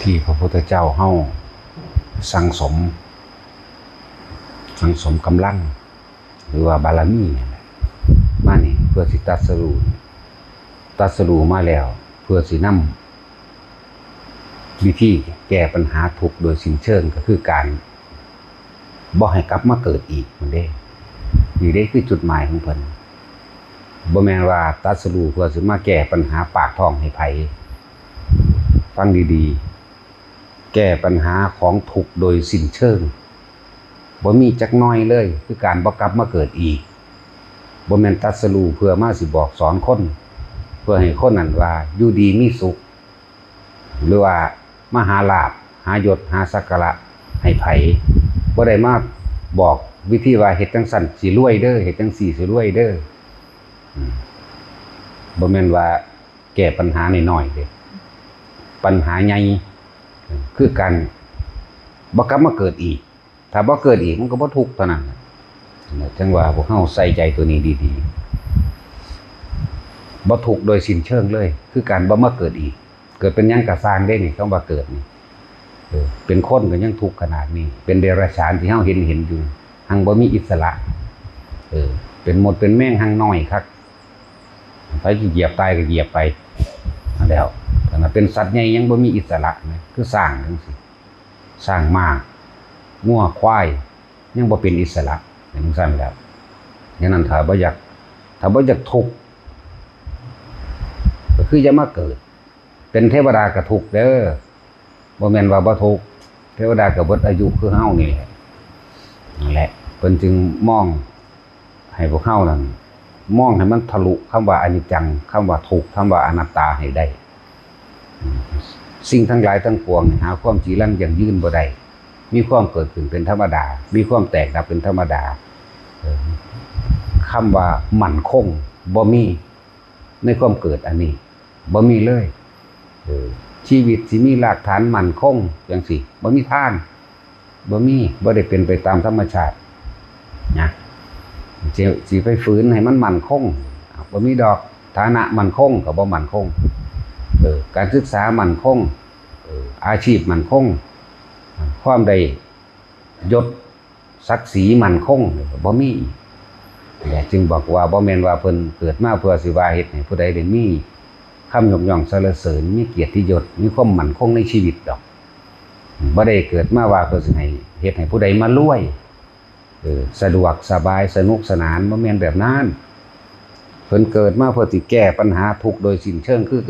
ที่พระพุทธเจ้าเฮาสั่งสมกำลังหรือว่าบารมีมานี่เพื่อสิตรัสรู้มาแล้วเพื่อสินำวิธีแก้ปัญหาทุกข์โดยสิ้นเชิงก็คือการบ่ให้กลับมาเกิดอีกมันเด้นี่เด้คือจุดหมายของเพิ่นบ่แม่นว่าตรัสรู้เพื่อสิมาแก้ปัญหาปากท้องให้ไผฟังดีๆแก้ปัญหาของทุกข์โดยสิ้นเชิงบ่มีจักน้อยเลยคือการบ่กลับมาเกิดอีกบ่แม่นตรัสรู้เพื่อมาสิบอกสอนคนเพื่อให้คนนั้นว่าอยู่ดีมีสุขหรือว่ามาหาลาภหายศหาสักการะให้ไผบ่ได้มาบอกวิธีว่าเฮ็ดจังซั่นสิรวยเด้อเฮ็ดจังซี่สิรวยเด้อบ่แม่นว่าแก้ปัญหาน้อยๆเด้ปัญหาใหญ่คือการบ่กลับมาเกิดอีกถ้าบ่เกิดอีกมันก็บ่ทุกข์เท่านั้นจังว่าพวกเฮาใส่ใจตัวนี้ดีๆบ่ทุกข์โดยสิ้นเชิงเลยคือการบ่มาเกิดอีกเกิดเป็นหยังก็สร้างได้นี่คำว่าเกิดนี่เป็นคนก็ยังทุกข์ขนาดนี้เป็นเดรัจฉานที่เฮาเห็นอยู่หังบ่มีอิสระเป็นหมดเป็นแม่งหังน้อยคักไปเหยียบตายก็เหยียบไปแล้วขณะเป็นสัตว์ใหญ่ยังบ่มีอิสระนะคือสร้างจังซี่สร้างมากงัวควายยังบ่เป็นอิสระอย่างนั้นแล้วอย่างนั้นถ้าบ่อยากทุกข์ก็คืออย่ามาเกิดเป็นเทวดาก็ทุกข์เด้อบ่แม่นว่าบ่ทุกข์เทวดาก็เบิดอายุคือเฮานี่แหละนั่นแหละเพิ่นจึงมองให้พวกเฮานั่นมองให้มันทะลุคำว่าอนิจจังคำว่าทุกข์คำว่าอนัตตาให้ได้สิ่งทั้งหลายทั้งปวงหาความจีรังยั่งยืนบ่ได้มีความเกิดขึ้นเป็นธรรมดามีความแตกดับเป็นธรรมดาคำว่ามั่นคงบ่มีในความเกิดอันนี้บ่มีเลยชีวิตสิมีรากฐานมั่นคงจังซี่บ่มีทางบ่ได้เป็นไปตามธรรมชาตินะสิไปฝืนให้มันมั่นคงบ่มีดอกฐานะมั่นคงก็บ่มั่นคงการศึกษามั่นคงอาชีพมั่นคงความได้ยศศักดิ์ศรีมั่นคงบ่มีจึงบอกว่าบ่แม่นว่าเพิ่นเกิดมาเพื่อสิว่าเฮ็ดให้ผู้ใดได้มีคำยกย่องสรรเสริญมีเกียรติยศมีความมั่นคงในชีวิตดอกบ่ได้เกิดมาว่าเพื่อสิให้เฮ็ดให้ผู้ใดมารวยสะดวกสบายสนุกสนานบ่แม่นแบบนั้นเพิ่นเกิดมาเพื่อสิแก้ปัญหาทุกข์โดยสิ้นเชิงคือ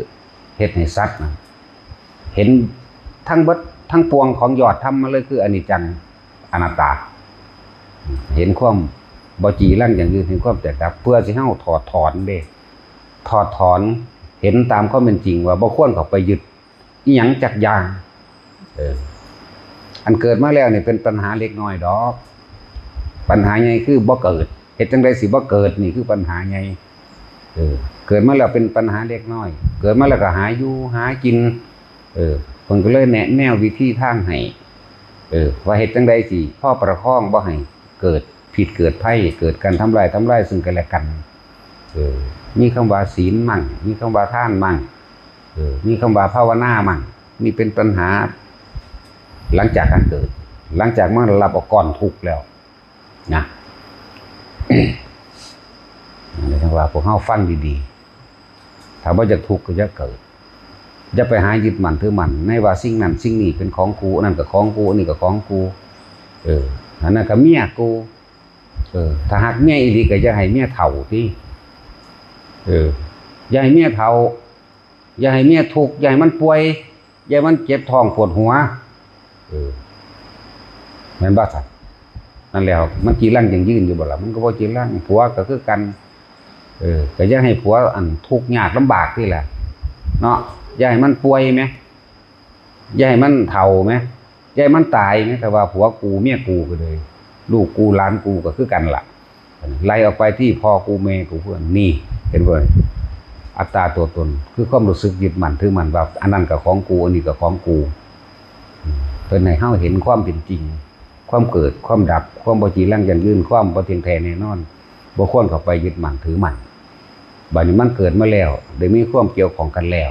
เฮ็ดให้สัตว์เห็นทั้งเบิดทั้งปวงของยอดธรรมมาเลยคืออนิจจังอนัตตาเห็นความบ่จีรังอย่างยืนเห็นความแตกดับเพื่อสิเฮาถอดถอนเห็นตามความเป็นจริงว่าบ่ควรเข้าไปยึดอีหยังจักอย่างอันเกิดมาแล้วนี่เป็นปัญหาเล็กน้อยดอกปัญหาใหญ่คือบ่เกิดเฮ็ดจังได๋สิบ่เกิดนี่คือปัญหาใหญ่เกิดมาแล้วเป็นปัญหาเล็กน้อยเกิดมาแล้วก็หาอยู่หากินเพิ่นก็เลยแนะแนววิธีทางให้ว่าเฮ็ดจังได๋สิพอประคองบ่ให้เกิดผิดเกิดภัยเกิดการทำลายซึ่งกันและกันมีคำว่าศีลมั่งมีคำว่าทานมั่งมีคำว่าภาวนามั่งนี่เป็นปัญหาหลังจากการเกิดหลังจากมันรับเอาก้อนทุกข์แล้วนะ นี่คำว่าพวกเฮาฟังดีๆถ้าบ่อยากทุกข์ก็อย่าเกิดอย่าไปหายึดมั่นถือมั่นในว่าสิ่งนั้นสิ่งนี้เป็นของกูนั่นก็ของกูนี่ก็ของกูอันนั้นก็เมียกูถ้าหากเมียอีหลีก็อย่าให้เมียเฒ่าที่อย่าให้เมียเฒ่าอย่าให้เมียทุกข์อย่าให้มันป่วยอย่าให้มันเจ็บท้องปวดหัวแม่นบ่ซั่นนั่นแล้วมันจีรังยังยืนอยู่บ่ล่ะมันก็บ่จีรังผัวก็คือกันก็อย่าให้ผัวอันทุกข์ยากลำบากนี่แหละเนาะอย่าให้มันป่วยแหมอย่าให้มันเฒ่าแหมอย่าให้มันตายแหมแต่ว่าผัวกูเมียกูก็เลยลูกกูหลานกูก็คือกันล่ะไล่ออกไปที่พ่อกูแม่กูเพื่อนนี่เห็นบ่อัตตาตัวตนคือความรู้สึกยึดมั่นถือมั่นว่าอันนั้นก็ของกูอันนี้ก็ของกูเพิ่นให้เฮาเห็นความเป็นจริงความเกิดความดับความบ่จีรังยั่งยืนความบ่เที่ยงแท้แน่นอนบ่ควรเข้าไปยึดมั่นถือมั่นบัดนี้มันเกิดมาแล้วได้มีความเกี่ยวข้องกันแล้ว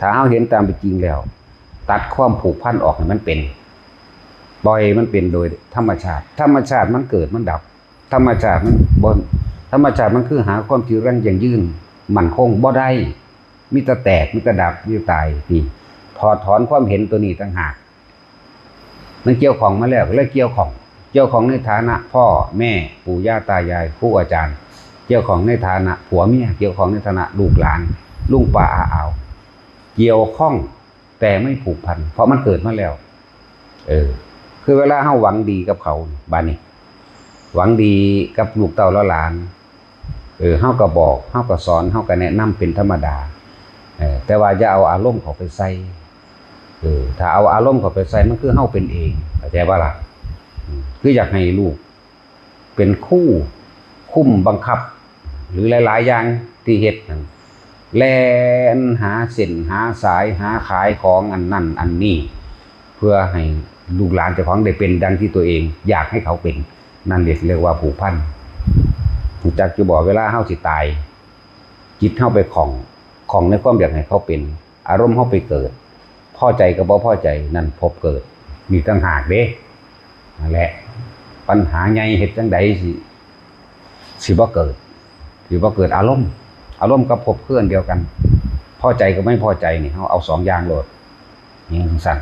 ถ้าเฮาเห็นตามเป็นจริงแล้ว ตัดความผูกพันออกให้มันเป็นปล่อยมันเป็นโดยธรรมชาติธรรมชาติมันเกิดมันดับธรรมชาติมันธรรมชาติมันคือหาความจีรังยั่งยืนมั่นคงบ่ได้มีแต่แตกมีแต่ดับมีแต่ตายนี่ถอดถอนความเห็นตัวนี้ต่างหากมันเกี่ยวของมาแล้วแล้วเกี่ยวของในฐานะพ่อแม่ปู่ย่าตายายครูอาจารย์เกี่ยวของในฐานะผัวเมียเกี่ยวของในฐานะลูกหลานลุงป้าอาอาวเกี่ยวข้องแต่ไม่ผูกพันเพราะมันเกิดมาแล้วคือเวลาเฮาหวังดีกับเขาบ้านนี้หวังดีกับลูกเต้าและหลานเฮาก็บอกเฮาก็สอนเฮาก็แนะนำเป็นธรรมดาแต่ว่าอย่าเอาอารมณ์เขาไปใส่ถ้าเอาอารมณ์เขาไปใส่มันคือเฮาเป็นเองเข้าใจป่ะล่ะคืออยากให้ลูกเป็นคู่คุ้มบังคับหรือหลายๆอย่างที่เฮ็ดนั่นแล่นหาเส้นหาสายหาขายของอันนั่นอันนี้เพื่อให้ลูกหลานเจ้าของได้เป็นดังที่ตัวเองอยากให้เขาเป็นนั่นเรียกว่าผูกพันจากจะบอกเวลาเฮาสิตายจิตเฮาไปของในความอยากให้เขาเป็นอารมณ์เฮาไปเกิดพอใจกับบ่พอใจนั่นพบเกิดมีต่างหากเด้นั่นแหละปัญหาใหญ่เฮ็ดจังใดสิบ่เกิดอารมณ์กับพบเคลื่อนเดียวกันพอใจกับไม่พอใจนี่เฮาเอาสองอย่างโลดนี่สั่น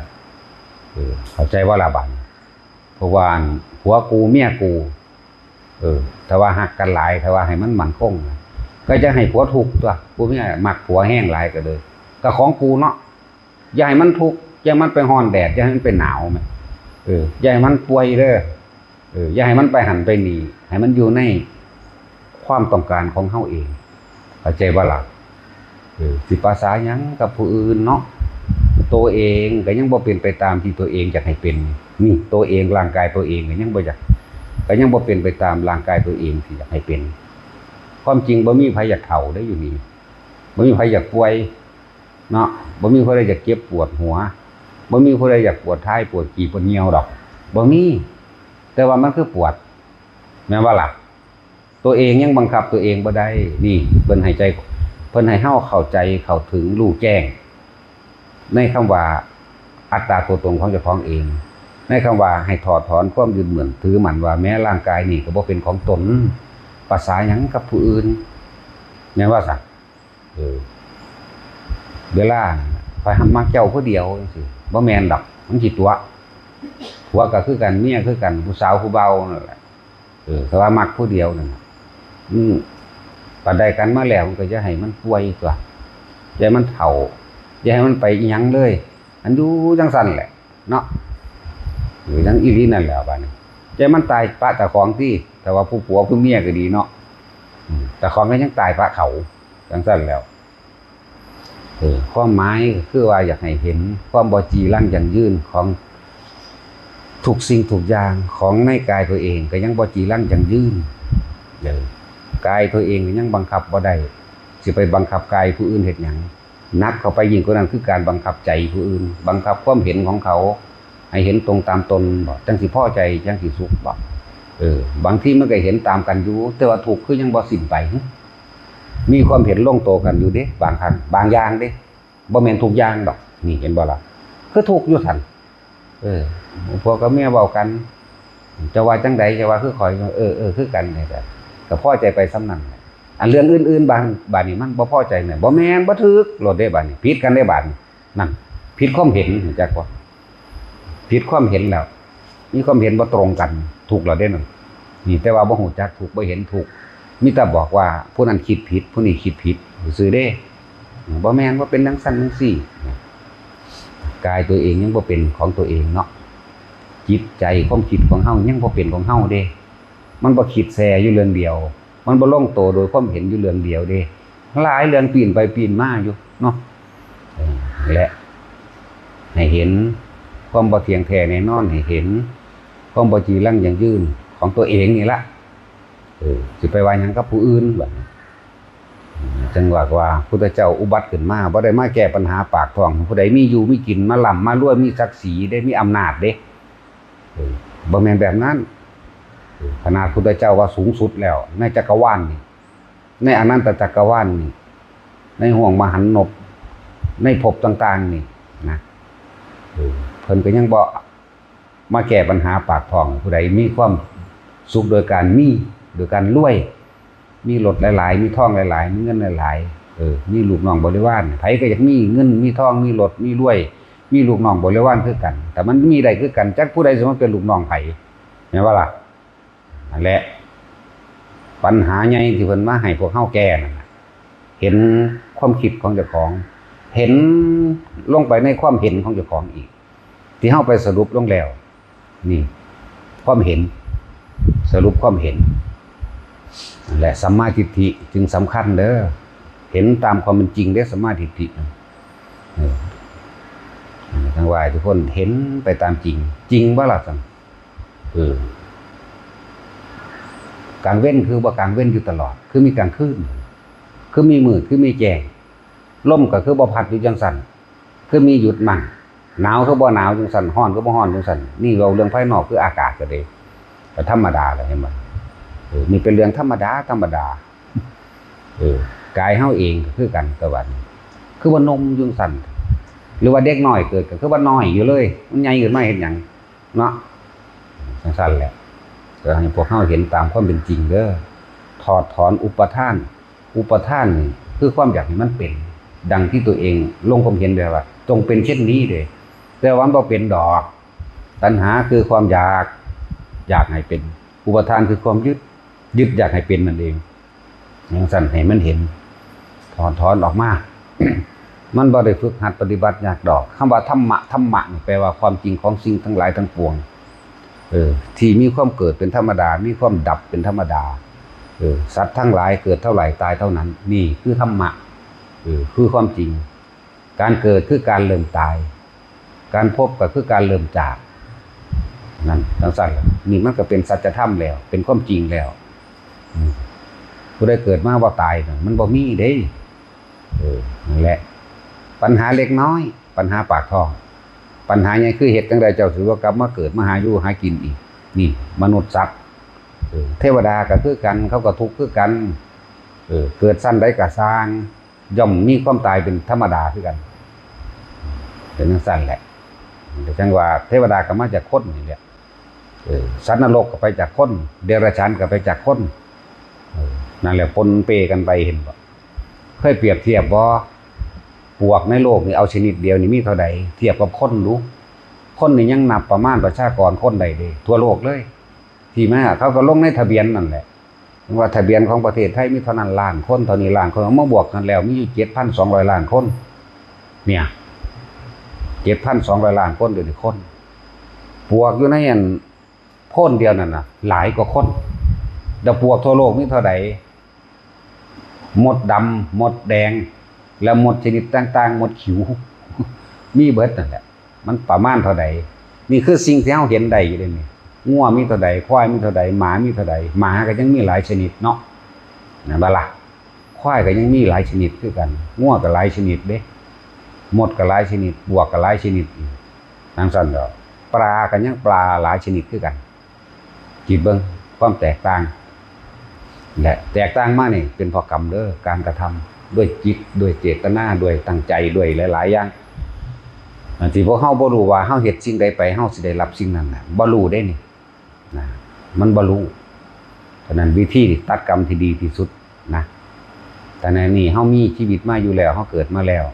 เข้าใจว่าละบัดเพราะว่าผัวกูเมียกูถ้าว่าหักกันหลายถ้าว่าให้มันมั่นคงก็จะให้ผัวทุกข์ตัวกูเมียมักผัวแห้งหลายก็เลยก็ของกูเนาะอย่าให้มันทุกข์อย่ามันไปฮ้อนแดดอย่าให้มันไปหนาวมั้ยอย่าให้มันป่วยเด้ออย่าให้มันไปหันไปหนีให้มันอยู่ในความต้องการของเฮาเองเข้าใจบ่ล่ะสิภาษาหยังกับผู้อื่นเนาะตัวเองก็ยังบ่เป็นไปตามที่ตัวเองอยากให้เป็นนี่ตัวเองร่างกายตัวเองก็ยังบ่อยากก็ยังบ่เป็นไปตามร่างกายตัวเองที่อยากให้เป็นความจริงบ่มีไผอยากเฒ่าได้อยู่นี่บ่มีไผอยากป่วยเนาะบ่มีผู้ใดอยากเจ็บปวดหัวบ่มีผู้ใดอยากปวดท้ายปวดกี่ปวดเหี่ยวดอกบ่มีแต่ว่ามันคือปวดแม่นว่าล่ะตัวเองยังบังคับตัวเองบ่ได้นี่เพิ่นให้เฮาเข้าใจเข้าถึงรู้แจ้งในคำว่าอัตตาตัวตนของเจ้าของเองในคำว่าให้ถอดถอนความยึดเหมือนถือมั่นว่าแม้ร่างกายนี่ก็บ่เป็นของตนภาษาหยังกับผู้อื่นแม่นว่าซะเวลาไปหำมักเจ้าผู้เดียวจังซี่บ่แม่นดอกมันสิตัวผัวก็คือกันเมียคือกันผู้สาวผู้เบานั่นแหละแต่ว่ามักผู้เดียวนั่นปานใดกันมาแล้วมันก็จะให้มันป่วยตัวอย่าให้มันเฒ่าอย่าให้มันไปอีหยังเลยอันอยู่จังซั่นแหละเนาะหรือจังอีหลีนั่นแหละบัดนี้อย่าให้มันตายปะเจ้าของที่แต่ว่าผู้ผัวผู้เมียก็ดีเนาะแต่ของก็ยังตายปะเขาจังซั่นแล้วความหมายคือว่าอยากให้เห็นความบ่จีรังยั่งยืนของทุกสิ่งทุกอย่างของในกายตัวเองก็ยังบ่จีรังยั่งยืนกายตัวเองก็ยังบังคับบ่ได้สิไปบังคับกายผู้อื่นเฮ็ดหยังนักเข้าไปยิ่งกว่านั้นคือการบังคับใจผู้อื่นบังคับความเห็นของเขาให้เห็นตรงตามตนบ่จังสิพอใจจังสิสุขบ่บางทีมันก็เห็นตามกันอยู่แต่ว่าทุกข์คือยังบ่สิ้นไปมีความเห็นลงโตกันอยู่เด้บางครั้งบางอย่างเด้บ่แม่นทุกอย่างดอกนี่เห็นบ่ล่ะคือทุกข์อยู่ซั่นพวกกับเมียเว้ากันจะว่าจังใดจะว่าคือข่อยคือกันนี่แต่ก็พอใจไปส่ำนั้นอันเรื่องอื่นๆบางนี่มันบ่พอใจเนี่ยบ่แม่นบ่ถูกโลดได้บาดนี้ผิดกันได้บาดนี้นั่นผิดความเห็นรู้จักบ่ผิดความเห็นแล้วมีความเห็นบ่ตรงกันถูกแล้วเด้นั่นนี่แต่ว่าบ่ฮู้จักถูกบ่เห็นถูกมีแต่บอกว่าผู้นั้นคิดผิดผู้นี้คิดผิดซื่อเด้บ่แม่นว่าเป็นจังซั่นจังซี่กายตัวเองยังบ่เป็นของตัวเองเนาะจิตใจความคิดของเฮายังบ่เป็นของเฮาเด้มันบ่คิดแซ่อยู่เรื่องเดียวมันบ่ลงโตโดยความเห็นอยู่เรื่องเดียวเด้หลายเรื่องปีนไปปีนมาอยู่เนาะและให้เห็นความบ่เที่ยงแท้แน่นอนให้เห็นความบ่จีรังยั่งยืนของตัวเองนี่ล่ะสิไปว่าหยังกับผู้อื่นบัดจังว่าพุทธเจ้าอุบัติขึ้นมาบ่ได้มาแก้ปัญหาปากท้องผู้ใดมีอยู่มีกินมาล่ำมารวยมีศักดิ์ศรีได้มีอำนาจเด้บ่แม่นแบบนั้นขนาดพุทธเจ้าว่าสูงสุดแล้วในจักรวาลนี่ในอนันตจักรวาลนี่ในห่วงมหันนบในภพต่างๆนี่นะ เพิ่นก็ยังบ่มาแก้ปัญหาปากท้องผู้ใดมีความสุขโดยการรวยมีรถหลายๆมีทองหลายๆมีเงินหลายๆมีลูกน้องบริวารไผก็อยากมีเงินมีทองมีรถมีรวยมีลูกน้องบริวารคือกันแต่มันมีได้คือกันจักผู้ใดสิมาเป็นลูกน้องไผแม่นบ่ล่ะนั่นแหละปัญหาใหญ่ที่เพิ่นมาให้พวกเฮาแก้นั่นน่ะเห็นความคิดของเจ้าของเห็นลงไปในความเห็นของเจ้าของอีกที่เฮาไปสรุปลงแล้วนี่ความเห็นสรุปความเห็นนั่นแหละสัมมาทิฏฐิจึงสำคัญเด้อเห็นตามความเป็นจริงเด้อสัมมาทิฏฐิทั้งว่าทุกคนเห็นไปตามจริงบ่ล่ะซั่นกลางเว้นคือบ่กลางเว้นอยู่ตลอดคือมีกลางคืนคือมีมืดคือมีแจ้งลมก็คือบ่พัดอยู่จังซั่นคือมีหยุดมั่งหนาวคือบ่หนาวจังซั่นร้อนคือบ่ร้อนจังซั่นนี่เราเรื่องภายนอกคืออากาศก็ได้ก็ธรรมดาแหละเห็นบ่นี่เป็นเรื่องธรรมดากายเฮาเองก็คือกันกับว่าคือว่านมจังซั่นหรือว่าเด็กน้อยเกิดก็คือว่าน้อยอยู่เลยมันใหญ่ขึ้นมาเฮ็ดหยังเนาะจังซั่นแหละก็ให้พวกเฮาเห็นตามความเป็นจริงเด้อถอดถอนอุปทานนี่คือความอยากให้มันเป็นดังที่ตัวเองลงความเห็นได้ว่าจงเป็นเช่นนี้เด้แต่ว่ามันบ่เป็นดอกตัณหาคือความอยากให้เป็นอุปทานคือความยึดอยากให้เป็นนั่นเองอย่างสั่นให้มันเห็นถอนออกมา มันบ่ได้ฝึกหัดปฏิบัติยากดอกคำว่าธรรมะนี่แปลว่าความจริงของสิ่งทั้งหลายทั้งปวงที่มีความเกิดเป็นธรรมดามีความดับเป็นธรรมดาสัตว์ทั้งหลายเกิดเท่าไหร่ตายเท่านั้นนี่คือธรรมะคือความจริงการเกิดคือการเริ่มตายการพบก็คือการเริ่มจากนั่นทั้งสั้นนี่มันก็เป็นสัจธรรมแล้วเป็นความจริงแล้วผู้ใดเกิดมาว่าตายมันบ่มีเด้นั่นแหละปัญหาเล็กน้อยปัญหาปากท้องปัญหาใหญ่คือเหตุจังใดเจ้าถือว่ากลับมาเกิดมาหาอยู่หากินอีกนี่มนุษย์สัตว์เทวดาก็คือกันเขาก็ทุกข์คือกันเกิดสั้นได้ก็สร้างย่อมมีความตายเป็นธรรมดาคือกันเป็นจังซั่นแหละแต่จังว่าเทวดาก็มาจากคนนี่แหละสัตว์นรกก็ไปจากคนเดรัจฉานก็ไปจากคนนั่นแหละปนเปกันไปเห็นบ่เคยเปรียบเทียบบ่ปวกในโลกนี่เอาชนิดเดียวนี่มีเท่าใดเทียบกับคนดูคนนี่ยังนับประมาณประชากรคนใดเด้ทั่วโลกเลยที่มาเขาก็ลงในทะเบียนนั่นแหละว่าทะเบียนของประเทศไทยมีเท่านั้นล้านคนเท่านี้ล้านคนเอามาบวกกันแล้วมีอยู่ 7,200 ล้านคนเนี่ย 7,200 ล้านคนเดี๋ยวนี้คนปวกอยู่ในอันโพ่นเดียวนั่นน่ะหลายกว่าคนแต่ปวกทั่วโลกมีเท่าใดมดดำมดแดงแล้วมดชนิดต่างๆมดขิวมีเบิดนั่นแหละมันประมาณเท่าใดนี่คือสิ่งที่เราเห็นได้อยู่เลยนี่งัวมีเท่าใดควายมีเท่าใดหมามีเท่าใดหมาก็ยังมีหลายชนิดเนาะนั่นบ่ล่ะควายก็ยังมีหลายชนิดคือกันงัวก็หลายชนิดเด้มดก็หลายชนิดบวกก็หลายชนิดทั้งซั่นดอกปลาก็ยังปลาหลายชนิดคือกันคิดเบิ่งความแตกต่างและแตกต่างมานี่เป็นเพราะกรรมเด้อการกระทำด้วยจิตด้วยเจตนาด้วยตั้งใจด้วยหลายๆอย่างที่พวกเฮาบ่รู้ว่าเฮาเฮ็ดสิ่งใดไปเฮาสิได้รับสิ่งนั้นน่ะบ่รู้ได้นี่นะมันบ่รู้ฉะนั้นวิธีตัดกรรมที่ดีที่สุดนะแต่ในนี้เฮามีชีวิตมาอยู่แล้วเฮาเกิดมาแล้ว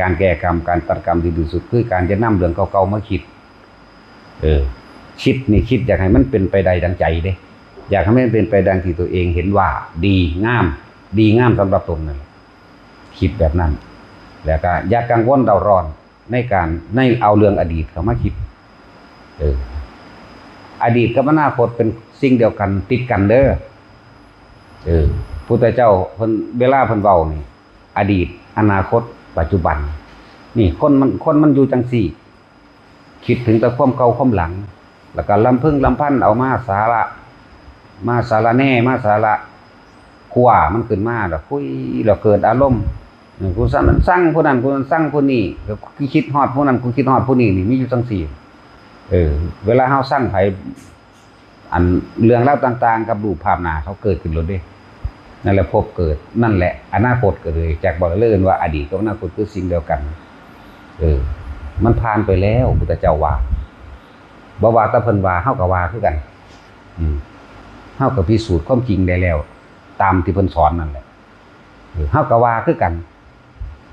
การแก้กรรมการตัดกรรมที่ดีที่สุดคือการจะนำเรื่องเก่าๆมาคิดคิดนี่คิดอยากให้มันเป็นไปได้ดังใจเด้อยากให้มันเป็นไปดังที่ตัวเองเห็นว่าดีงามสำหรับตนนั่นคิดแบบนั้นแล้วก็อย่ากังวลเดาร้อนในเอาเรื่องอดีตเข้ามาคิดอดีตกับอนาคตเป็นสิ่งเดียวกันติดกันเด้อพุทธเจ้าเพิ่นเวลาเพิ่นเว้านี่อดีตอนาคตปัจจุบันนี่คนมันอยู่จังซี่คิดถึงแต่ความเก่าความหลังแล้วก็ลำพึงลำพันเอามาสาระแน่มาสาระขว้ามันขึ้นมาแล้วคุยแล้วเกิดอารมณ์กูสั่งผู้นั้นกูสั่งผู้นี้แล้วกูคิดฮอดผู้นั้นกูคิดฮอดผู้นี้นี่มีอยู่จังซี่เวลาเฮาสั่งไผอันเรื่องราวต่างๆกับรูปภาพหน้าเขาเกิดขึ้นแล้วเด้นั่นแหละพบเกิดนั่นแหละอนาคตก็เลยจากบอกเลยว่าอดีตกับอนาคตคือสิ่งเดียวกัน มันผ่านไปแล้วพุทธเจ้าว่าบ่ว่าแต่เพิ่นว่าเฮาก็ว่าคือกันเฮาก็พิสูจน์ความจริงได้แล้วตามที่เพิ่นสอนนั่นแหละเฮาก็ว่าคือกัน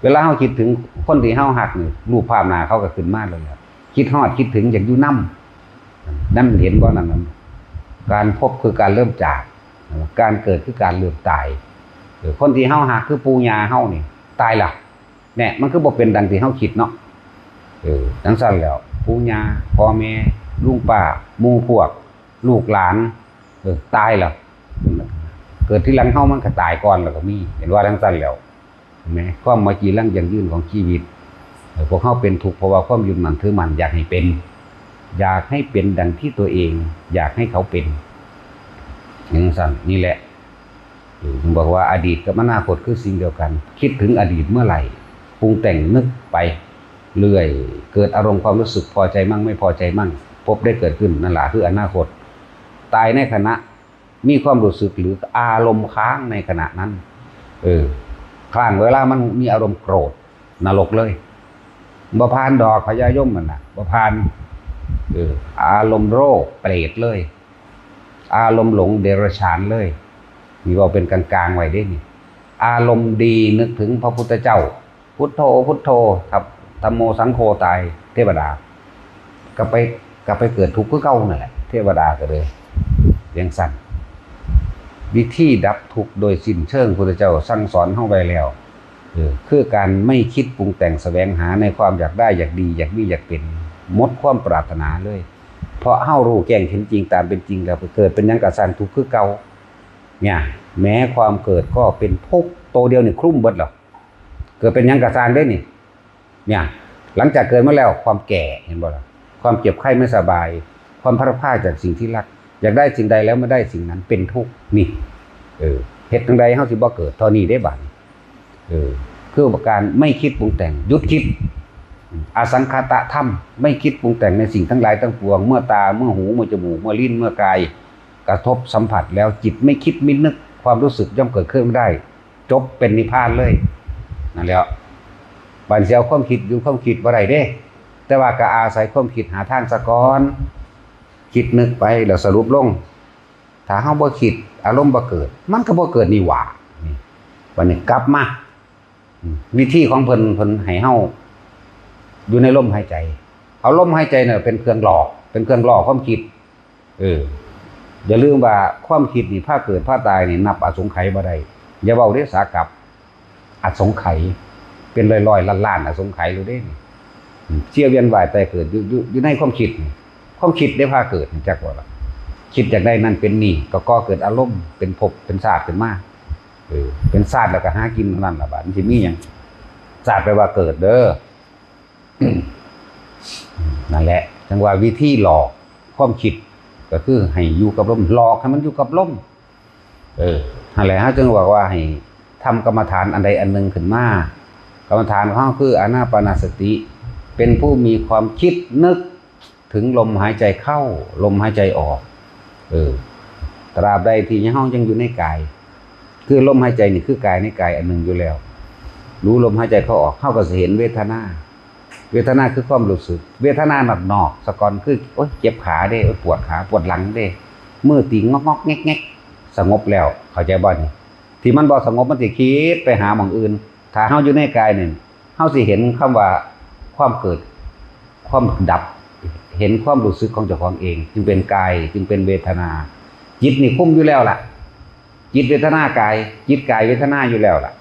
เวลาเฮาคิดถึงคนที่เฮาฮักนี่รูปภาพหน้าเขาก็ขึ้นมาเลยคิดฮอดคิดถึงอยากอยู่นำนั่นเห็นบ่นั่นการพบคือการเริ่มจากการเกิดคือการเริ่มตายคนที่เฮาฮักคือปู่ย่าเฮานี่ตายล่ะเนี่ยมันคือบ่เป็นดังที่เฮาคิดเนาะจังซั่นแล้วปู่ย่าพ่อแม่ลุงป้าหมู่พวกลูกหลานตายแล้วเกิดที่หลังเฮามันก็ตายก่อนแล้วก็มีเห็นว่าจังซั่นแล้วเห็นมั้ยความมาจีรังยั่งยืนของชีวิตพวกเฮาเป็นทุกข์เพราะว่าความยึดมั่นถือมั่นอยากให้เป็นดังที่ตัวเองอยากให้เขาเป็นอย่างนั้นนี่แหละถึงบอกว่าอดีตกับอนาคตคือสิ่งเดียวกันคิดถึงอดีตเมื่อไหร่ปรุงแต่งนึกไปเรื่อยเกิดอารมณ์ความรู้สึกพอใจมั่งไม่พอใจมั่งพบได้เกิดขึ้นนั่นแหละคืออนาคตตายในขณะมีความรู้สึกหรืออารมณ์ค้างในขณะนั้นค้างเวลามันมีอารมณ์โกรธนรกเลยบ่ผ่านดอกพญายมมันน่ะบ่ผ่านอารมณ์โรคเปรตเลยอารมณ์หลงเดรัจฉานเลยมีว่าเป็นกลางๆไว้ได้นี่อารมณ์ดีนึกถึงพระพุทธเจ้าพุทโธพุทโธครับธัมโมสังโฆตายเทวดาก็ไปเกิดทุกข์คือเก่านั่นแหละเทวดาก็เลยเลี้ยงสั่นวิธีดับทุกข์โดยสิ้นเชิงพุทธเจ้าสั่งสอนเฮาไว้แล้วคือการไม่คิดปรุงแต่งแสวงหาในความอยากได้อยากดีอยากมีอยากเป็นหมดความปรารถนาเลยเพราะเฮารู้แจ้งเห็นจริงตามเป็นจริงแล้วเกิดเป็นหยังก็สั่นทุกข์คือเก่าเนี่ยแม้ความเกิดก็เป็นทุกข์โตเดียวนี่คลุ้มเบิดหรอเกิดเป็นหยังก็สั่นได้นี่เนี่ยหลังจากเกิดมาแล้วความแก่เห็นบ่ล่ะความเจ็บไข้ไม่สบายความพลาดพลาดจากสิ่งที่รักอยากได้สิ่งใดแล้วไม่ได้สิ่งนั้นเป็นทุกข์นี่เฮ็ดจังใดเฮาสิบ่เกิดเท่านี้ได้บัดคือการไม่คิดปรุงแต่งหยุดคิดอสังขตธรรมไม่คิดปรุงแต่งในสิ่งทั้งหลายทั้งปวงเมื่อตาเมื่อหูเมื่อจมูกเมื่อลิ้นเมื่อกายกระทบสัมผัสแล้วจิตไม่คิดไม่นึกความรู้สึกย่อมเกิดขึ้นไม่ได้จบเป็นนิพพานเลยนั่นแหละบัดเสียวความคิดอยู่ความคิดบ่ได้เด้แต่ว่าก็อาศัยความคิดหาทางซะก่อนคิดนึกไปแล้วสรุปลงถ้าเฮาบ่คิดอารมณ์บ่เกิดมันก็บ่เกิดนี่หว่านี่บัดนี้กลับมาวิธีของเพิ่นให้เฮาอยู่ในลมหายใจเอาลมหายใจเนี่ยเป็นเครื่องหล่อความคิดอย่าลืมว่าความคิดนี่ถ้าเกิดถ้าตายนี่นับอสงไขยบ่ได้อย่าเว้าเด้สากับอสงไขยเป็นร้อยๆล้านๆอสงไขยอยู่เด้นี่เชี่ยวเวียนว่ายตายเกิดอยู่ในความคิดได้พาเกิดจักว่าล่ะคิดอยากได้นั่นเป็นนี่ก็เกิดอารมณ์เป็นภพเป็นชาติขึ้นมาเป็นชาติแล้วก็หากินนั่นล่ะบัดมันสิมีหยังชาติแปลว่าเกิดเด้อนั่นแหละจังว่าวิธีหลอกความคิดก็คือให้อยู่กับลมหลอกให้มันอยู่กับลมนั่นแหละฮะจึงบอกว่าให้ทำกรรมฐานอันใดอันหนึ่งขึ้นมากรรมฐานของเขาคืออานาปานสติเป็นผู้มีความคิดนึกถึงลมหายใจเข้าลมหายใจออกตราบใดที่เฮายังอยู่ในกายคือลมหายใจนี่คือกายในกายอันหนึ่งอยู่แล้วรู้ลมหายใจเข้าออกเฮาก็จะเห็นเวทนาคือความรู้สึกเวทนาหนอกสะกอนคือโอ๊ยเจ็บขาเด้โอ๊ยปวดขาปวดหลังเด้มือตีงอกๆแงกๆสงบแล้วเข้าใจบ่นี่ที่มันบ่สงบมันสิคิดไปหาหม่องอื่นถ้าเฮาอยู่ในกายนี่เฮาสิเห็นคำว่าความเกิดความดับเห็นความรู้สึกของเจ้าของเองจึงเป็นกายจึงเป็นเวทนาจิตนี่คุมอยู่แล้วล่ะจิตเวทนากายจิตกายเวทนาอยู่แล้วล่ะ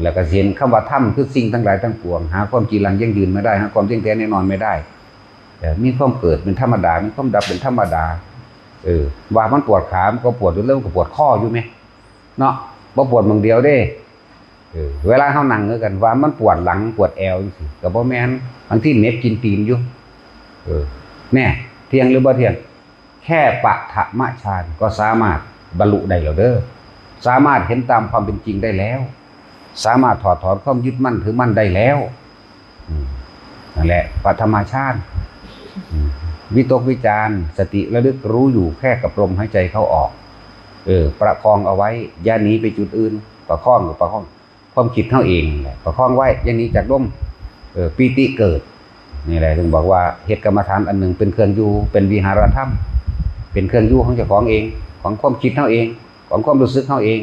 แล้วก็เห็นคำว่าธรรมคือสิ่งทั้งหลายทั้งปวงหาความจีรังยั่งยืนไม่ได้หาความเที่ยงแท้แน่นอนไม่ได้แต่มีความเกิดเป็นธรรมดามีความดับเป็นธรรมดาว่ามันปวดขามันก็ปวดอยู่แล้วก็ปวดข้ออยู่ไหมเนาะบ่ปวดมึงเดียวเด้เวลาเฮานั่งกันว่ามันปวดหลังปวดแอวจังซี่ก็บ่แม่นบางทีเหน็บกินตีนอยู่แน่เที่ยงหรือบ่เที่ยงแค่ปฐมฌานก็สามารถบรรลุได้แล้วเด้อสามารถเห็นตามความเป็นจริงได้แล้วสามารถถอดถอนความยึดมั่นถือมั่นได้แล้วนั่นแหละปฐมฌานวิตกวิจารสติระลึกรู้อยู่แค่กับลมหายใจเข้าออกประคองเอาไว้อย่าหนีไปจุดอื่นประคองความคิดเท่าเองแหละประคองไว้อย่าหนีจากลมปีติเกิด นี่แหละถึงบอกว่าเฮ็ดกรรมฐานอันหนึ่งเป็นเครื่องอยู่เป็นวิหารธรรมเป็นเครื่องอยู่ของเจ้าของเองของความคิดเฮาเองของความรู้สึกเฮาเอง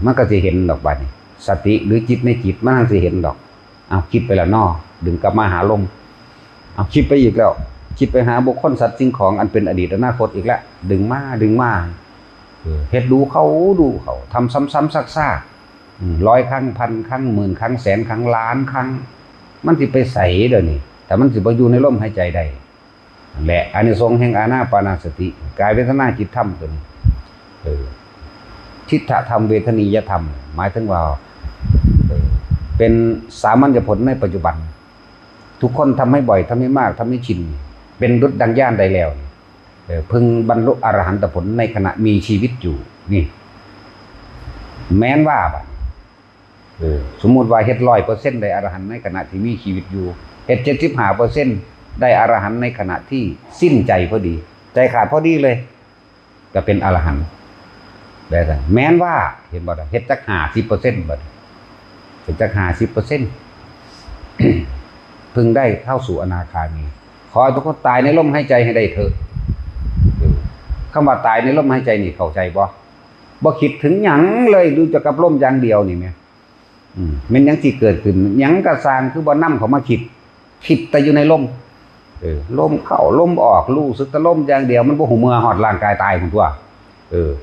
มันก็สิเห็นดอกบัดนี้สติหรือจิตในจิตมันสิเห็นดอกเอาคิดไปแล้วน้อดึงกลับมาหาลมเอาคิดไปอีกแล้วคิดไปหาบุคคลสัตว์สิ่งของอันเป็นอดีตอนาคตอีกแล้วดึงมาเฮ็ดดูเขาทำซ้ำๆซักๆ100 ครั้ง1,000 ครั้ง10,000 ครั้ง100,000 ครั้งล้านครั้งมันสิไปใส่เด้อนี่แต่มันสิบ่อยู่ในลมหายใจได้และอานิสงส์แห่งอานาปานสติกายเวทนาจิตธรรมตัวนี้ทิฏฐธรรมเวทนียธรรมหมายถึงว่าเป็นสามัญญผลในปัจจุบันทุกคนทำให้บ่อยทำให้มากทำให้ชินเป็นดุจดังย่านใดแล้วพึงบรรลุอรหันตผลในขณะมีชีวิตอยู่นี่แม้นว่าสมมุติว่าเฮ็ด100%ได้อรหันต์ในขณะที่มีชีวิตอยู่เฮ็ด75%ได้อรหันต์ในขณะที่สิ้นใจพอดีใจขาดพอดีเลยก็เป็นอรหันต์ได้ซั่นแม้นว่าเห็นบ่ล่ะเฮ็ดจัก50%บัดเฮ็ดจัก50% พึงได้เข้าสู่อนาคามีขอให้ทุกคนตายในลมหายใจให้ได้เถิดคำว่าตายในลมหายใจนี่เข้าใจบ่คิดถึงหยังเลยดูจะกับลมอย่างเดียวนี่แม่มันยังสิเกิดขึ้นหยังกระสร้างคือบ่นำเขามาคิดแต่อยู่ในลมลมเข้าลมออกรู้สึกแต่ลมอย่างเดียวมันบ่หูเมื่อฮอดร่างกายตายพุ่นตัว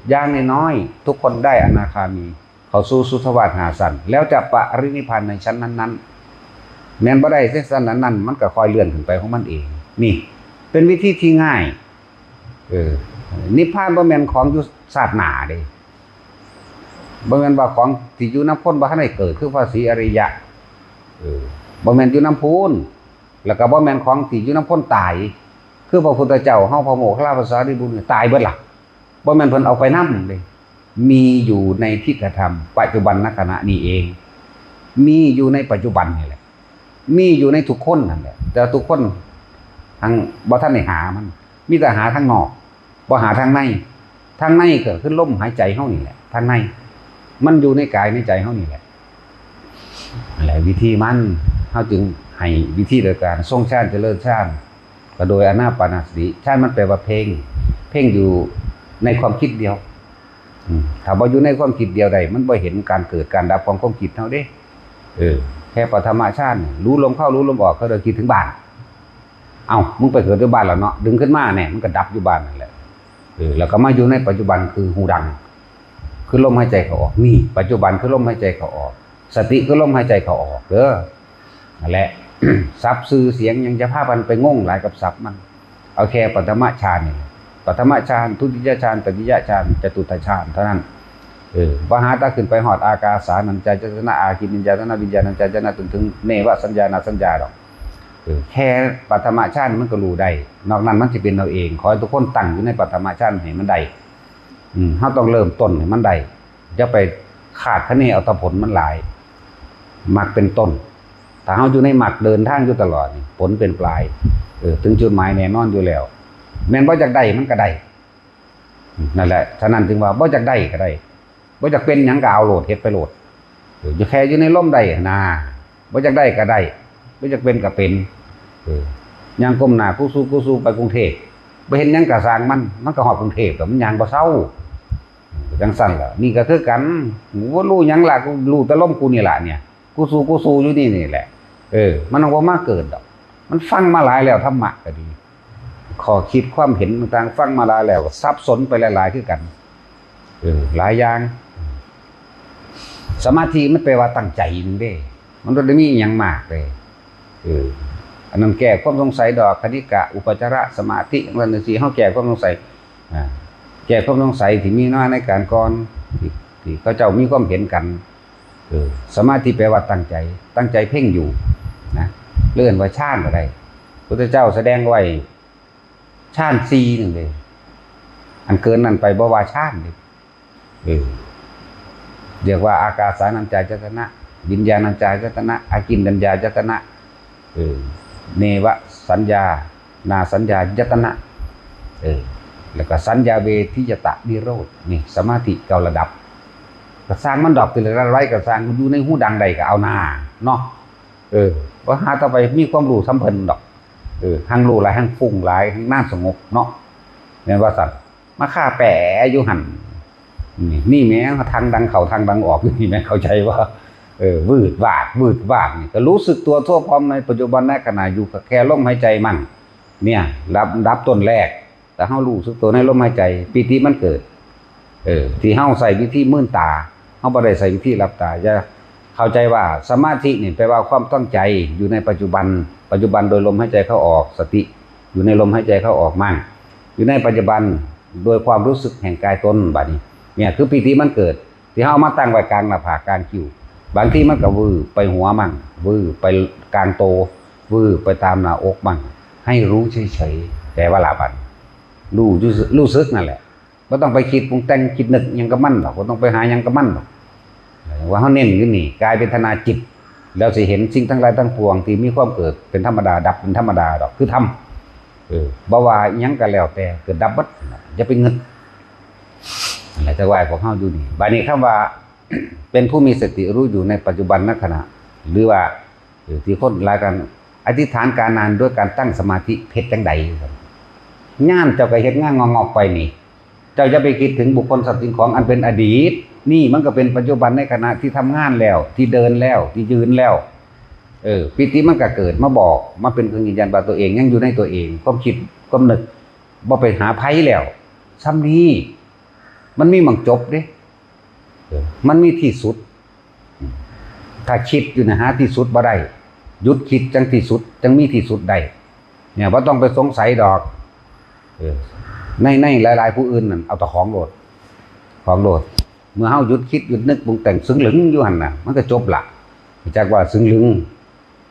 อย่างน้อยๆทุกคนได้อนาคามีเข้าสู่สุทธวาส5ชั้นแล้วจะปรินิพพานในชั้นนั้นๆแม้นบ่ได้ในชั้นนั้นๆมันก็ค่อยเลื่อนขึ้นไปของมันเองนี่เป็นวิธีที่ง่ายนิพพานบ่แม่นของอยู่ชาติหน้าเด้บ่แม่นว่าของที่อยู่นำคนบ่ทันได้เกิดคือพระศรีอริยะบ่แม่นอยู่นำพูนแล้วก็บ่แม่นของที่อยู่นำคนตายคือพระพุทธเจ้าเฮาพระโมคคัลลาภาษาริบุตรตายเบิดล่ะบ่แม่นเพิ่นเอาไปนำเด้มีอยู่ในทิฏฐธรรมปัจจุบันณขณะนี้เองมีอยู่ในปัจจุบันนี่แหละมีอยู่ในทุกคนนั่นแหละแต่ทุกคนทางบ่ทันได้หามันมีแต่หาทางนอกบ่หาทางในก็คือลมหายใจเฮานี่แหละทางในมันอยู่ในกายในใจเฮานี่แหละอะไรวิธีมันเฮาจึงให้วิธีโดยการทรงฌานเจริญฌานก็โดยอานาปานสติฌานมันแปลว่าเพ่งอยู่ในความคิดเดียวถ้าบ่อยู่ในความคิดเดียวใดมันบ่เห็นการเกิดการดับของความคิดเฮาเด้แค่ปฐมฌานรู้ลมเข้ารู้ลมออกก็เลยคิดถึงบ้านเอ้ามึงไปเกิดอยู่บ้านแล้วเนาะดึงขึ้นมาแน่มันก็ดับอยู่บ้านนั่นแหละแล้วก็มาอยู่ในปัจจุบันคือหูดังคือลมหายใจเขาออกนี่ปัจจุบันคือลมหายใจเขาออกสติคือลมหายใจเขาออกเด้อนั่นแหละ ศัพท์สื่อเสียงยังจะพามันไปงงหลายกับศัพท์มันเอาแค่ปฐมฌานนี่ปฐมฌานทุติยฌานตติยฌานจตุตฌานเท่านั้นว่าหาตาขึ้นไปหอดอากาสานัญจายตนะอาคินญญาตนะวิญญาณัญจายตนะถึงเนวสัญญาณสัญญาดอกแค่ปฐมฌานมันก็รู้ได้นอกนั้นมันสิเป็นเอาเองขอให้ทุกคนตั้งอยู่ในปฐมฌานให้มันได้เฮาต้องเริ่มต้นให้มันได้อย่าไปขาดคะเนเอาแต่ผลมันหลายมรรคเป็นต้นถ้าเฮาอยู่ในมรรคเดินทางอยู่ตลอดผลเป็นปลายถึงจุดหมายแน่นอนอยู่แล้วแม่นบ่จักได้มันก็ได้นั่นแหละฉะนั้นจึงว่าบ่จักได้ก็ได้บ่จักเป็นหยังก็เอาโลดเฮ็ดไปโลดอยู่แค่อยู่ในลมได้นะบ่จักได้ก็ได้บ่จักเป็นก็เป็นย่างก้มหน้ากู้สู้ไปกรุงเทพบ่เห็นหยังก็สร้างมันก็ฮอดกรุงเทพแต่มันย่างบ่เซาจังซั่นล่ะนี่ก็คือกันบ่รู้หยังล่ะกูรู้แต่ลมกูนี่ล่ะเนี่ยกูสู้อยู่นี่แหละมันบ่มาเกิดดอกมันฟังมาหลายแล้วธรรมะก็ดีข้อคิดความเห็นต่างๆฟังมาหลายแล้วก็สับสนไปหลายๆคือกันหลายอย่างสมาธิมันแปลว่าตั้งใจนึงเด้มันบ่ได้มีหยังมากเลยอันนั้นแก้ความสงสัยดอกคณิกะอุปจาระสมาธินั่นสิเฮาแก้ความสงสัยแก้ความสงสัยที่มีน้อยในการก่อนที่เขาเจ้ามีความเห็นกันสมาธิแปลว่าตั้งใจเพ่งอยู่นะเลื่อนว่าฌานก็ได้พุทธเจ้าแสดงไว้ฌาน4นึงเลยอันเกินนั้นไปบ่ว่าฌานเด้เรียกว่าอากาสานัญจายตนะวิญญาณัญจายตนะอากินญัญญายตนะเนวสัญญานาสัญญายตนะแล้วก็สัญญาเวทิยตะนิโรธนี่สมาธิเก้าระดับก็สร้างมันดอกทีละไรก็สร้างอยู่ในหูดังใดก็เอาหน้าเนาะ ว่าหาต่อไปมีความรู้สัมพันธ์ดอกหั่งรู้หลายหั่งฟุ้งหลายหั่งน่าสงบเนาะแม่นว่าสัตว์มาฆ่าแปะอยู่หั่นนี่แม้ทางดังเข้าทางดังออกนี่แม่เข้าใจว่าวืดวาดนี่ก็รู้สึกตัวทั่วพร้อมในปัจจุบันในขณะอยู่กับแค่ลมหายใจมันเนี่ยรับต้นแรกแต่เฮารู้สึกตัวในลมหายใจปีติมันเกิดที่เฮาใส่วิธีมื่นตาเฮาบ่ได้ใส่วิธีหลับตาจะเข้าใจว่าสมาธินี่แปลว่าความตั้งใจอยู่ในปัจจุบันโดยลมหายใจเข้าออกสติอยู่ในลมหายใจเข้าออกมั่งอยู่ในปัจจุบันโดยความรู้สึกแห่งกายตนบัดนี้เนี่ยคือปีติมันเกิดที่เฮามาตั้งไว้กลางหน้าผากกลางคิ้วบางทีมันก็วื้อไปหัวมั่งวื้อไปกลางโตวื้อไปตามหน้าอกมั่งให้รู้เฉยๆแต่ว่าละบัดรู้สึกนั่นแหละบ่ต้องไปคิดปรุงแต่งคิดนึกหยังกับมันหรอกบ่ต้องไปหาหยังกับมันหรอกว่าเฮาเน้นอยู่นี่กายเป็นธนาจิตแล้วสิเห็นสิ่งทั้งหลายทั้งปวงที่มีความเกิดเป็นธรรมดาดับเป็นธรรมดาดอกคือธรรมบ่ว่าหยังก็แล้วแต่เกิดดับเบิดอย่าไปงึดอะไรจะว่าของเฮาอยู่นี่บัดนี้คำว่า เป็นผู้มีสติรู้อยู่ในปัจจุบันณขณะหรือว่าที่คนหลายกันอธิษฐานการนานด้วยการตั้งสมาธิเฮ็ดจังใดงานเจ้าก็เฮ็ดงานงอกๆไปนี่เจ้าจะไปคิดถึงบุคคลสัตว์สิ่งของอันเป็นอดีตนี่มันก็เป็นปัจจุบันในขณะที่ทำงานแล้วที่เดินแล้วที่ยืนแล้วปิติมันก็เกิดมาบอกมาเป็นเครื่องยืนยันว่าตัวเองยังอยู่ในตัวเองความคิดความนึกบ่ไปหาไผแล้วซ้ำนี้มันมีหม่องจบเด้มันมีที่สุดถ้าคิดอยู่นะหาที่สุดบ่ได้หยุดคิดจังที่สุดจังมีที่สุดได้เนี่ยบ่ต้องไปสงสัยดอกในหลายๆผู้อื่นนั่นเอาแต่ของโลดเมื่อเฮาหยุดคิดหยุดนึกปรุงแต่งซึ้งหลึงอยู่หั่นน่ะมันก็จบละจักว่าซึ้งหลึง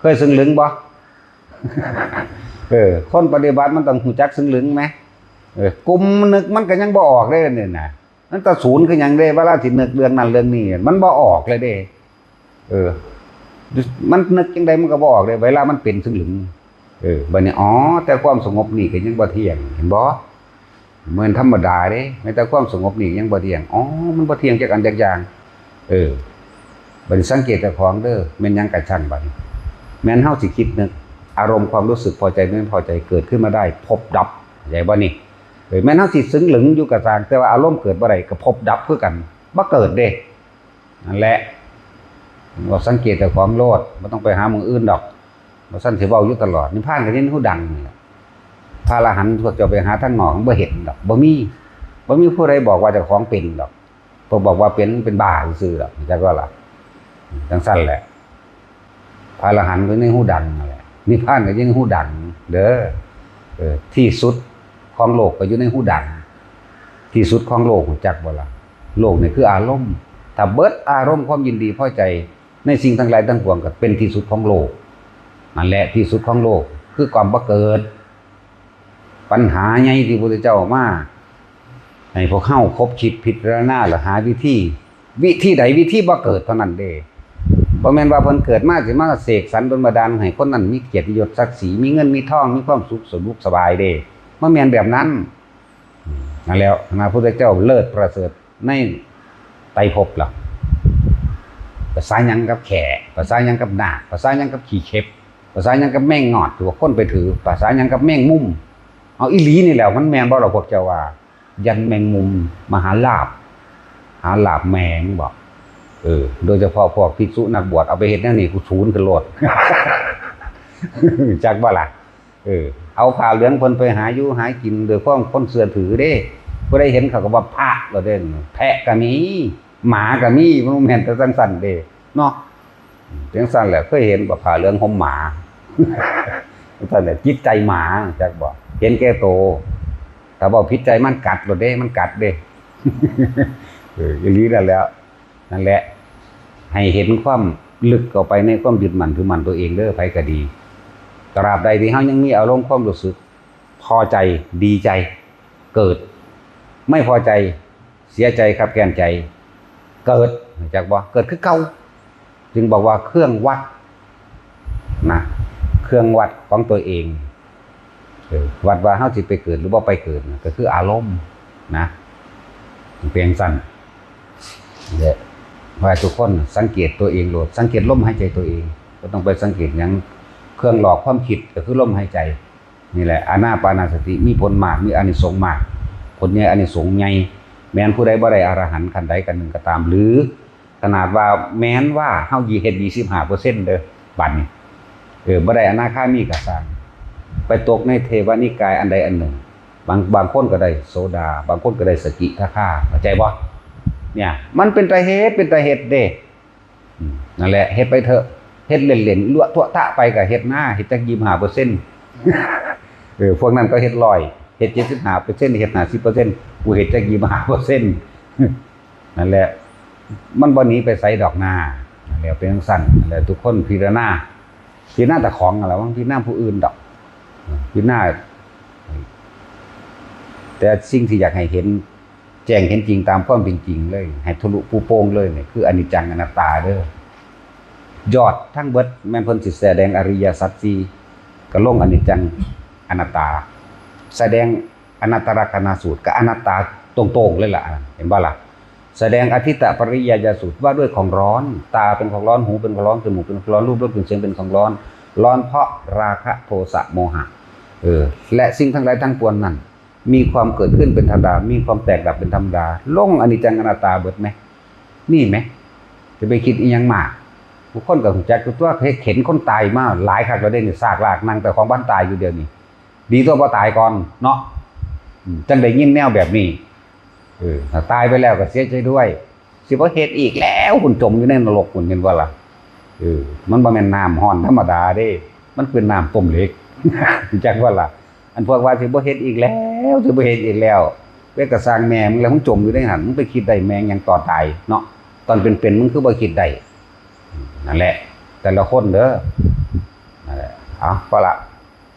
เคยซึ้งหลึงบ่คนปฏิบัติมันต้องรู้จักซึ้งหลึงไหมกลุ่มนึกมันก็ยังบ่ออกเลยเนี่ยนะนั่นตะศูนย์คือหยังเด้เวลาสินึกเรื่องนั้นเรื่องนี้มันบ่ออกเลยเด้มันนึกจังไดมันก็บ่ออกเลยเวลามันเป็นซึ้งหลึงบัดนี้อ๋อแต่ความสงบนี่ก็ยังบ่เที่ยงเห็นบ่เหมือนธรรมดาเด้แม้แต่ความสงบนี่ยังบ่เที่ยงอ๋อมันบ่เที่ยงจักอันจักอย่างบัดนี้สังเกตเจ้าของเด้อแม่นหยังกะชั่งบัดนี้แม่นเฮาสิคิดนึกอารมณ์ความรู้สึกพอใจไม่พอใจเกิดขึ้นมาได้พบดับใหญ่บ่นี่แม่นเฮาสิซึ้งหลึงอยู่กับทางแต่ว่าอารมณ์เกิดบ่ได้ก็พบดับคือกันบ่เกิดเด้นั่นแหละเราสังเกตเจ้าของโลดบ่ต้องไปหาหมู่อื่นดอกบ่ซั่นสิเว้าอยู่ตลอดนิพพานก็ยังฮู้ดังนี่แหละพระอรหันต์พวกเจ้าไปหาทางนอกบ่เห็นดอกบ่มีผู้ใดบอกว่าเจ้าของเป็นดอกพวกบอกว่าเป็นบ้าซื่อๆดอกจักว่าล่ะจังซั่นแหละพระอรหันต์ก็ยังฮู้ดังนั่นแหละนิพพานก็ยังฮู้ดังเด้อที่สุดของโลกก็อยู่ในหูดังที่สุดของโลกจักบ่ล่ะโลกนี่คืออารมณ์ถ้าเบิดอารมณ์ความยินดีพอใจในสิ่งทั้งหลายทั้งปวงก็เป็นที่สุดของโลกนั่นแหละที่สุดของโลกคือความบ่เกิดปัญหาใหญ่ที่พระพุทธเจ้ามาให้พวกเฮาคบคิดพิจารณาแล้วหาวิธีใดวิธีบ่เกิดเท่านั้นเด้บ่แม่นว่าเพิ่นเกิดมาสิมาเสกสรรดลบันดาลให้คนนั้นมีเกียรติยศศักดิ์ศรีมีเงินมีทองมีความสุขสบายเด้บ่แม่นแบบนั้นนั่นแล้วพระพุทธเจ้าเลิศประเสริฐในไตรภพล่ะภาษาหยังกับแขกภาษาหยังกับนาคภาษาหยังกับขี้เข็บภาษาหยังกับแม่งงอดตัวคนไปถือภาษาหยังกับแม่งมุมเอาอีหลีนี่แหละมันแม่นบ่ล่ะพวกเจ้าว่ายันแมงมุมมหาลาภหาลาภแมงบอกโดยเฉพาะพวกภิกษุนักบวชเอาไปเฮ็ดแนวนี้กูศูนย์ขึ้นโลดจักบ่ล่ะเอาผ้าเหลืองเพิ่นไปหาอยู่หากินโดยความคนเชื่อถือเด้ผู้ใดเห็นเขาก็ว่าพระก็เด้แพะก็มีหมาก็มีมันแม่นแต่สั้นๆเด้เนาะจังซั่นแหละเคยเห็นบ่ผ้าเหลืองห่มหมาซั่นแหละจิตใจหมาจักบ่เห็นแก่โตถ้าบ่ผิดใจมันกัดโลดเด้มันกัดเด้อีหลีนั่นแหละให้เห็นความลึกเข้าไปในความยึดมั่นถือมั่นตัวเองเด้อไผก็ดีตราบใดที่เฮายังมีอารมณ์ความรู้สึกพอใจดีใจเกิดไม่พอใจเสียใจครับแกนใจเกิดจักบ่เกิดคือเก่าจึงบอกว่าเครื่องวัดนะเครื่องวัดของตัวเองวัดว่าเฮาสิไปเกิดหรือบ่ไปเกิดก็คืออารมณ์นะเพียงสั้นว่าทุกคนสังเกตตัวเองโลดสังเกตลมหายใจตัวเอง ก็ต้องไปสังเกตอย่างเครื่องหลอกความคิดก็คือลมหายใจนี่แหละอานาปานสติมีผลมากมีอานิสงส์มากผลใหญ่อานิสงส์ใหญ่แม้นผู้ใดบ่ได้อรหันต์ขั้นใดกันหนึ่งก็ตามหรือขนาดว่าแม้นว่าเฮาเฮ็ด25%เด้อบัดนี้บ่ได้อนาคามีก็สร้างไปตกในเทวนิกายอันใดอันหนึ่งบางคนก็ได้โสดาบางคนก็ได้สกิทาคาเข้าใจบ่เนี่ยมันเป็นตาเฮ็ดเด้นั่นแหละเฮ็ดไปเถอะเฮ็ดเล่นๆลั่วทั่วตะไปก็เฮ็ดหน้าเฮ็ดจัก25%พวกนั้นก็เฮ็ด100เฮ็ด75%เฮ็ด50%กูเฮ็ดจัก25%นั่นแหละมันบ่หนีไปไสดอกหน้านั่นแหละเป็นจังซั่นนั่นแหละทุกคนพิจารณาแต่ของอะไรบางพิจารณาผู้อื่นดอกพิจารณาแต่สิ่งที่อยากให้เห็นแจ้งเห็นจริงตามความเป็นจริงเลยให้ทะลุปูโป่งเลยเนี่ยคืออนิจจังอนัตตาเด้อยอดทั้งเบิดแม่นเพิ่นสิแสดงอริยสัจ4ก็ลงอนิจจังอนัตตาแสดงอนัตตลักษณสูตรก็อนัตตาตรงๆเลยล่ะเห็นบ่ล่ะแสดงอธิตตปริยายสูตรว่าด้วยของร้อนตาเป็นของร้อนหูเป็นของร้อนจมูกเป็นของร้อนรูปรสกลิ่นเสียงเป็นของร้อนร้อนเพราะราคะโทสะโมหะและสิ่งทั้งหลายทั้งปวงนั้นมีความเกิดขึ้นเป็นธรรมดามีความแตกดับเป็นธรรมดาลงอนิจจังอนัตตาเบิดไหมนี่ไหมจะไปคิดอีหยังมากผู้คนกับจักตัวเห็นคนตายมาหลายครั้งก็ได้ซากลากนั่งแต่ของบ้านตายอยู่เดียวนี้ดีตัวบ่ตายก่อนเนาะจังได้ยินแนวแบบนี้ถ้าตายไปแล้วก็เสียใจด้วยสิบ่เฮ็ดอีกแล้วคุณจมอยู่ในนรกคุณเห็นบ่ล่ะมันบ่แม่นน้ำร้อนธรรมดาเด้มันคือน้ำต้มเหล็กจักว่าล่ะอันพวกว่าสิบ่เฮ็ดอีกแล้วสิบ่เฮ็ดอีกแล้วเวกก็สร้างแม่มึงแล้วมึงจมอยู่ในหันมึงไปคิดได้แม่งยังต่อตายเนาะตอนเป็นมึงคือบ่คิดได้นั่นแหละแต่ละคนเด้อนั่นแหละเอาพอละ